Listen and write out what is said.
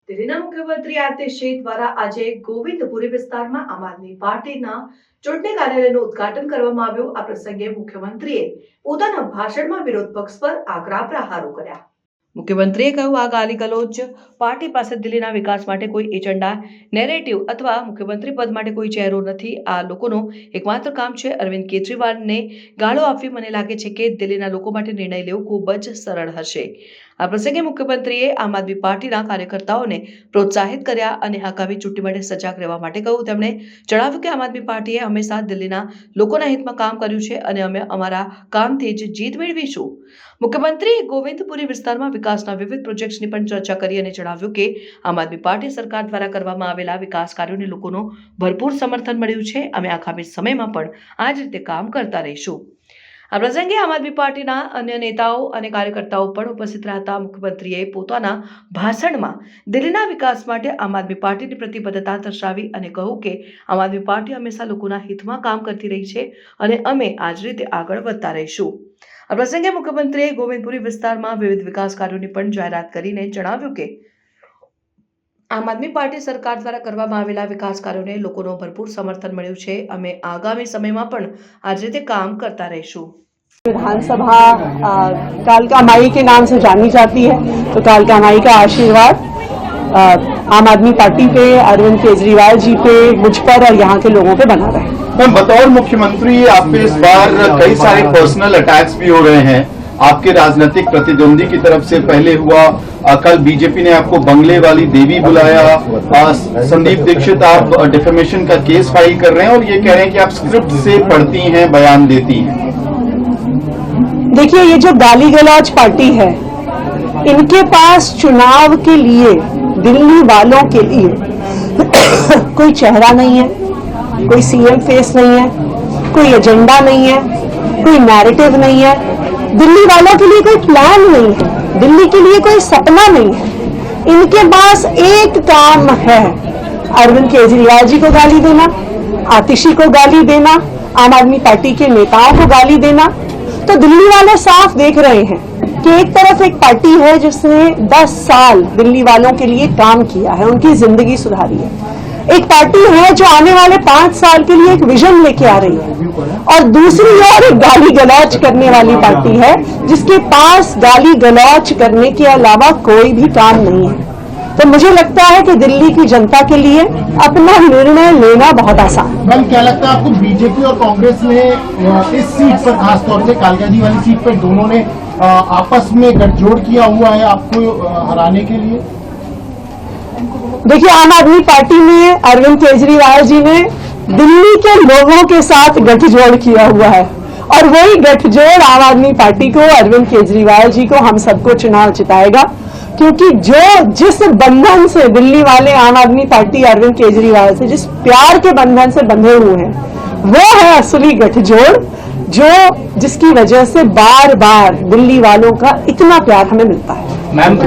દિલ્હીના મુખ્યમંત્રી આતિશ દ્વારા આજે ગોવિંદપુરી વિસ્તારમાં આમ આદમી પાર્ટીના ચૂંટણી કાર્યાલયનું ઉદ્ઘાટન કરવામાં આવ્યું। આ પ્રસંગે મુખ્યમંત્રીએ પોતાના ભાષણમાં વિરોધ પક્ષ પર આકરા પ્રહારો કર્યા। મુખ્યમંત્રીએ કહ્યું, આ ગાલીગલોચ પાર્ટી પાસે દિલ્હીના વિકાસ માટે કોઈ એજન્ડા, નેરેટિવ અથવા મુખ્યમંત્રી પદ માટે કોઈ ચહેરો નથી। આ લોકોનો એકમાત્ર કામ છે અરવિંદ કેજરીવાલને ગાળો આપવી। મને લાગે છે કે દિલ્હીના લોકો માટે નિર્ણય લેવો ખૂબ જ સરળ હશે। આ પ્રસંગે મુખ્યમંત્રીએ આમ આદમી પાર્ટીના કાર્યકર્તાઓને પ્રોત્સાહિત કર્યા અને આગામી ચૂંટણી માટે સજાગ રહેવા માટે કહ્યું। તેમણે જણાવ્યું કે આમ આદમી પાર્ટીએ હંમેશા દિલ્હીના લોકોના હિતમાં કામ કર્યું છે અને અમે અમારા કામથી જ જીત મેળવીશું। મુખ્યમંત્રીએ ગોવિંદપુરી વિસ્તારમાં વિકાસના વિવિધ પ્રોજેક્ટ્સની પણ ચર્ચા કરી અને જણાવ્યું કે આમ આદમી પાર્ટી સરકાર દ્વારા કરવામાં આવેલા વિકાસ કાર્યોને લોકોનો ભરપૂર સમર્થન મળ્યું છે। અમે આગામી સમયમાં પણ આ જ રીતે કામ કરતા રહીશું। આ પ્રસંગે આમ આદમી પાર્ટીના અન્ય નેતાઓ અને કાર્યકર્તાઓ પણ ઉપસ્થિત રહ્યા હતા। મુખ્યમંત્રીએ પોતાના ભાષણમાં દિલ્હીના વિકાસ માટે આમ આદમી પાર્ટીની પ્રતિબદ્ધતા દર્શાવી અને કહ્યું કે આમ આદમી પાર્ટી હંમેશા લોકોના હિતમાં કામ કરતી રહી છે અને અમે આ જ રીતે આગળ વધતા રહીશું। આ પ્રસંગે મુખ્યમંત્રીએ ગોવિંદપુરી વિસ્તારમાં વિવિધ વિકાસ કાર્યોની પણ જાહેરાત કરીને જણાવ્યું કે આમ આદમી પાર્ટી સરકાર દ્વારા કરવામાં આવેલા વિકાસ કાર્યોને લોકોનો ભરપૂર સમર્થન મળ્યું છે। અમે આગામી સમયમાં પણ આ જ રીતે કામ કરતા રહીશું। विधानसभा कालका माई के नाम से जानी जाती है, तो कालका माई का आशीर्वाद आम आदमी पार्टी पे, अरविंद केजरीवाल जी पे, मुझ पर और यहाँ के लोगों पे बना रहे। मैम, बतौर मुख्यमंत्री आप पे इस बार कई सारे पर्सनल अटैक्स भी हो रहे हैं। आपके राजनीतिक प्रतिद्वंदी की तरफ से पहले हुआ, कल बीजेपी ने आपको बंगले वाली देवी बुलाया। संदीप दीक्षित आप डिफेमेशन का केस फाइल कर रहे हैं और ये कह रहे हैं कि आप स्क्रिप्ट से पढ़ती हैं, बयान देती हैं। देखिए, ये जो गाली गलौज पार्टी है, इनके पास चुनाव के लिए, दिल्ली वालों के लिए कोई चेहरा नहीं है, कोई सीएम फेस नहीं है, कोई एजेंडा नहीं है, कोई नैरेटिव नहीं है, दिल्ली वालों के लिए कोई प्लान नहीं है, दिल्ली के लिए कोई सपना नहीं है। इनके पास एक काम है, अरविंद केजरीवाल जी को गाली देना, आतिशी को गाली देना, आम आदमी पार्टी के नेताओं को गाली देना। तो दिल्ली वाले साफ देख रहे हैं कि एक तरफ एक पार्टी है जिसने 10 साल दिल्ली वालों के लिए काम किया है, उनकी जिंदगी सुधारी है। एक पार्टी है जो आने वाले 5 साल के लिए एक विजन लेके आ रही है, और दूसरी ओर एक गाली गलौज करने वाली पार्टी है जिसके पास गाली गलौज करने के अलावा कोई भी काम नहीं है। तो मुझे लगता है कि दिल्ली की जनता के लिए अपना निर्णय लेना बहुत आसान है। मैम, क्या लगता है आपको बीजेपी और कांग्रेस ने इस सीट पर, खासतौर से कालकाजी वाली सीट पर, दोनों ने आपस में गठजोड़ किया हुआ है आपको हराने के लिए? देखिए, आम आदमी पार्टी ने, अरविंद केजरीवाल जी ने दिल्ली के लोगों के साथ गठजोड़ किया हुआ है, और वही गठजोड़ आम आदमी पार्टी को, अरविंद केजरीवाल जी को, हम सबको चुनाव जिताएगा। क्योंकि जिस बंधन से दिल्ली वाले आम आदमी पार्टी अरविंद केजरीवाल से, जिस प्यार के बंधन से बंधे हुए हैं, वो है असली गठजोड़, जिसकी वजह से बार बार दिल्ली वालों का इतना प्यार हमें मिलता है। मैम,